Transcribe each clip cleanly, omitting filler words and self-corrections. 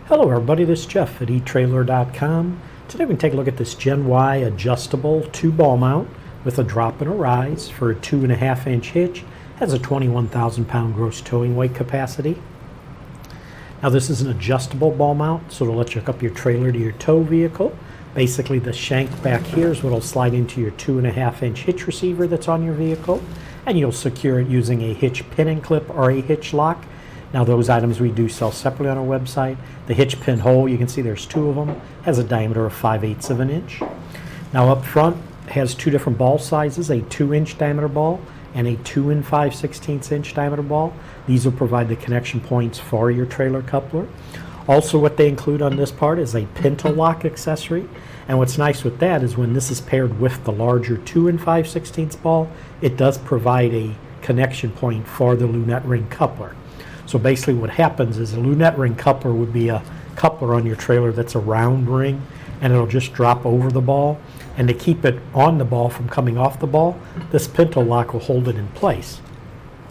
Hello everybody, this is Jeff at etrailer.com. Today we can take a look at this Gen Y adjustable 2-ball mount with a drop and a rise for a 2.5-inch hitch. Has a 21,000 pound gross towing weight capacity. Now this is an adjustable ball mount, so it'll let you hook up your trailer to your tow vehicle. Basically the shank back here is what will slide into your 2.5-inch hitch receiver that's on your vehicle, and you'll secure it using a hitch pin and clip or a hitch lock. Now those items we do sell separately on our website. The hitch pin hole, you can see there's two of them, has a diameter of 5/8 of an inch. Now up front has two different ball sizes, a 2-inch diameter ball and a 2 5/16 inch diameter ball. These will provide the connection points for your trailer coupler. Also what they include on this part is a pinto lock accessory. And what's nice with that is when this is paired with the larger 2 5/16 ball, it does provide a connection point for the lunette ring coupler. So basically what happens is a lunette ring coupler would be a coupler on your trailer that's a round ring, and it'll just drop over the ball. And to keep it on the ball from coming off the ball, this pinto lock will hold it in place.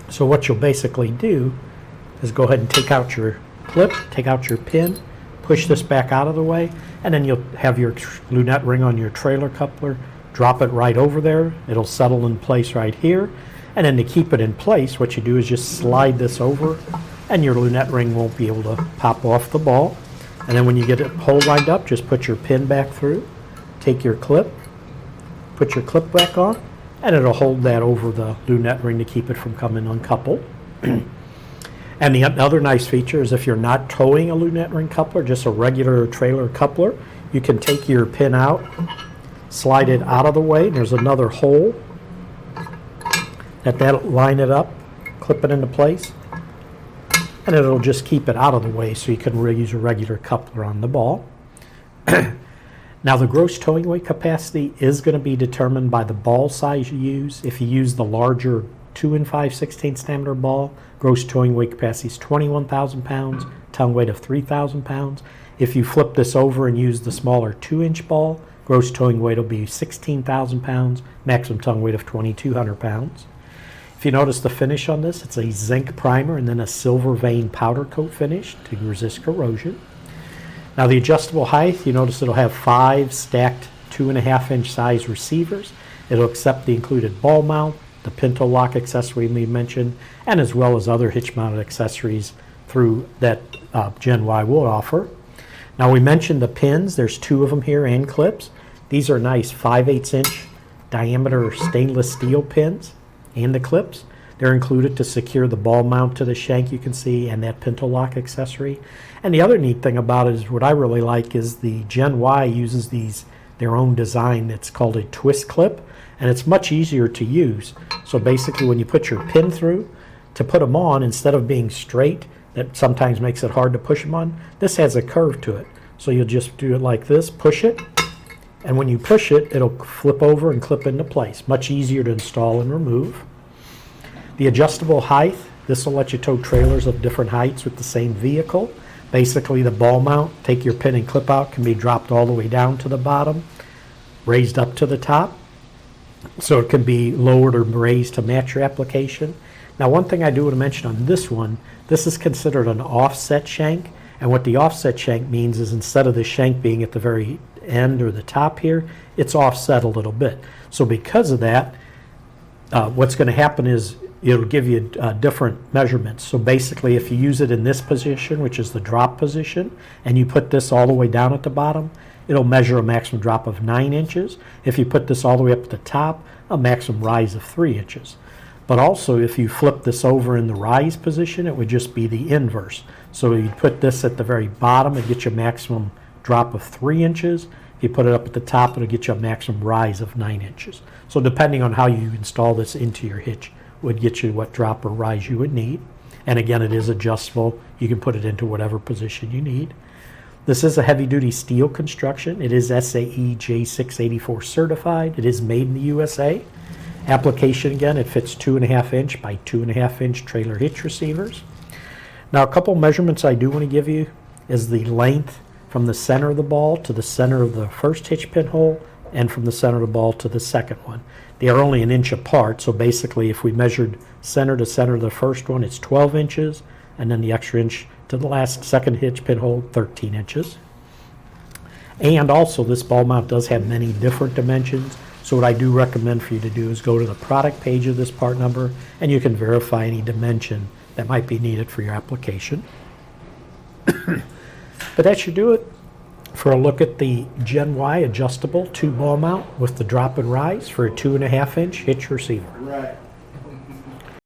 So what you'll basically do is go ahead and take out your clip, take out your pin, push this back out of the way, and then you'll have your lunette ring on your trailer coupler, drop it right over there. It'll settle in place right here. And then to keep it in place, what you do is just slide this over, and your lunette ring won't be able to pop off the ball. And then when you get it hole lined up, just put your pin back through, take your clip, put your clip back on, and it'll hold that over the lunette ring to keep it from coming uncoupled. And the other nice feature is if you're not towing a lunette ring coupler, just a regular trailer coupler, you can take your pin out, slide it out of the way, and there's another hole that'll line it up, clip it into place, and it'll just keep it out of the way so you can use a regular coupler on the ball. Now the gross towing weight capacity is going to be determined by the ball size you use. If you use the larger 2 5/16 diameter ball, gross towing weight capacity is 21,000 pounds, tongue weight of 3,000 pounds. If you flip this over and use the smaller 2-inch ball, gross towing weight will be 16,000 pounds, maximum tongue weight of 2,200 pounds. If you notice the finish on this, it's a zinc primer and then a silver vein powder coat finish to resist corrosion. Now the adjustable height, you notice it'll have 5 stacked 2.5-inch size receivers. It'll accept the included ball mount, the pinto lock accessory we mentioned, and as well as other hitch mounted accessories through that Gen Y will offer. Now we mentioned the pins, there's 2 of them here, and clips. These are nice 5/8 inch diameter stainless steel pins. And the clips, they're included to secure the ball mount to the shank, you can see, and that pinto lock accessory. And the other neat thing about it is what I really like is the Gen Y uses their own design. It's called a twist clip, and it's much easier to use. So basically when you put your pin through, to put them on, instead of being straight, that sometimes makes it hard to push them on, this has a curve to it. So you'll just do it like this, push it, and when you push it, it'll flip over and clip into place. Much easier to install and remove. The adjustable height, this will let you tow trailers of different heights with the same vehicle. Basically the ball mount, take your pin and clip out, can be dropped all the way down to the bottom, raised up to the top. So it can be lowered or raised to match your application. Now one thing I do want to mention on this one, this is considered an offset shank. And what the offset shank means is instead of the shank being at the very end or the top here, it's offset a little bit. So because of that, what's going to happen is it'll give you different measurements. So basically if you use it in this position, which is the drop position, and you put this all the way down at the bottom, it'll measure a maximum drop of 9 inches. If you put this all the way up at the top, a maximum rise of 3 inches. But also if you flip this over in the rise position, it would just be the inverse. So you put this at the very bottom, it gets you a maximum drop of 3 inches. If you put it up at the top, it'll get you a maximum rise of 9 inches. So depending on how you install this into your hitch would get you what drop or rise you would need. And again, it is adjustable. You can put it into whatever position you need. This is a heavy-duty steel construction. It is SAE J684 certified. It is made in the USA. Application, again, it fits 2.5-inch by 2.5-inch trailer hitch receivers. Now a couple measurements I do want to give you is the length from the center of the ball to the center of the first hitch pin hole, and from the center of the ball to the second one. They are only an inch apart, so basically if we measured center to center of the first one, it's 12 inches, and then the extra inch to the last second hitch pinhole, 13 inches. And also, this ball mount does have many different dimensions. So what I do recommend for you to do is go to the product page of this part number, and you can verify any dimension that might be needed for your application. But that should do it for a look at the Gen Y adjustable 2 ball mount with the drop and rise for a 2.5-inch hitch receiver. Right.